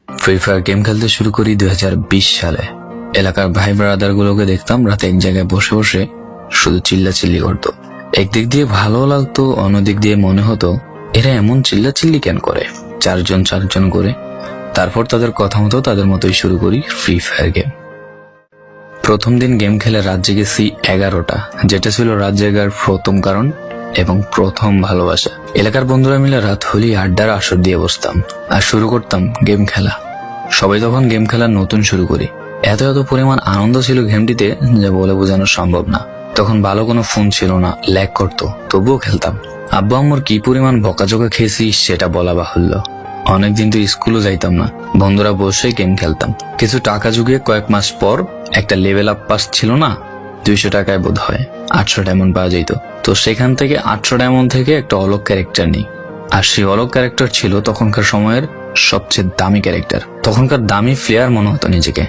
Free fire game খেলতে শুরু করি 2020 সালে। এলাকার ভাই ব্রাদার গুলোকে দেখতাম রাতে এক জায়গায় বসে বসে শুধু চিল্লাচিল্লি করতো। একদিক দিয়ে ভালো লাগতো, অন্যদিক দিয়ে মনে হতো এরা এমন চিল্লাচিল্লি কেন করে, চারজন করে। তারপর তাদের কথা মতো তাদের মতোই শুরু করি ফ্রি ফায়ার গেম। প্রথম দিন গেম খেলে রাত জেগেছি 11টা, যেটা ছিল রাত জেগার প্রথম কারণ এবং প্রথম ভালোবাসা। এলাকার বন্ধুরা মিলে রাত হলেই আড্ডার আসর দিয়ে বসতাম আর শুরু করতাম গেম খেলা। সবাই তখন গেম খেলা নতুন শুরু করি। এত পরিমাণ আনন্দ ছিল গেমটিতে যা বলে বোঝানো সম্ভব না। তখন ভালো কোনো ফোন ছিল না, ল্যাগ করতো, তবুও খেলতাম। আব্বু আম্মুর কি পরিমাণ বকাঝকা খেয়েছি সেটা বলা বাহুল্য। অনেকদিন তো স্কুলও যাইতাম না, বন্ধুরা বসে গেম খেলতাম। কিছু টাকা জুগিয়ে কয়েক মাস পর একটা লেভেল আপ পাস ছিল না, 200 টাকায় বোধ হয় 800 ডায়মন্ড পাওয়া যেত। তো সেখান থেকে 800 ডায়মন্ড থেকে একটা অলক ক্যারেক্টার নিই। আর সেই অলক ক্যারেক্টার ছিল তখনকার সময়ের সবচেয়ে দামি ক্যারেক্টার। তখনকার দামি প্লেয়ার মনে হতো নিজেকে।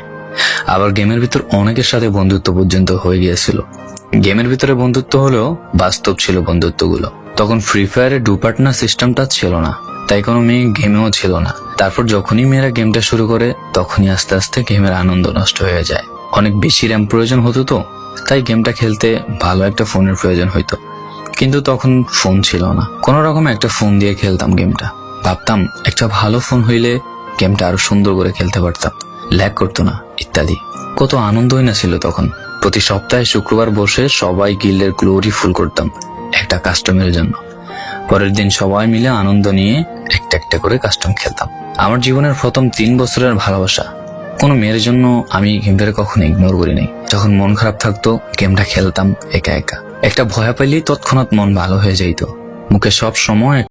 আবার গেমের ভিতর অনেকের সাথে বন্ধুত্ব পর্যন্ত হয়ে গিয়েছিল। গেমের ভিতরে বন্ধুত্ব হলেও বাস্তব ছিল বন্ধুত্বগুলো। তখন ফ্রি ফায়ারে ডু পার্টনার সিস্টেমটা ছিল না, তাই কোনো মেয়ে গেমেও ছিল না। তারপর যখনই মেয়েরা গেমটা শুরু করে তখনই আস্তে আস্তে গেমের আনন্দ নষ্ট হয়ে যায়। অনেক বেশি র্যাম প্রয়োজন হতো, তো তাই গেমটা খেলতে ভালো একটা ফোনের প্রয়োজন হইতো। কিন্তু তখন ফোন ছিল না, কোন রকম একটা ফোন দিয়ে খেলতাম গেমটা। ভাবতাম একটা ভালো ফোন হইলে গেমটা আরো সুন্দর করে খেলতে পারতাম, ল্যাগ করতো না ইত্যাদি। কত আনন্দই না ছিল তখন। প্রতি সপ্তাহে শুক্রবার বসে সবাই গিল্ডের গ্লোরি ফুল করতাম একটা কাস্টমের জন্য। পরের দিন সবাই মিলে আনন্দ নিয়ে একটা একটা করে কাস্টম খেলতাম। আমার জীবনের প্রথম 3 বছরের ভালোবাসা। কোনো মেয়ের জন্য আমি গেমটাকে কখনো ইগনোর করি নাই। যখন মন খারাপ থাকতো গেমটা খেলতাম একা একা। একটা ভয় পাইলেই তৎক্ষণাৎ মন ভালো হয়ে যাইতো। মুখে সব সময়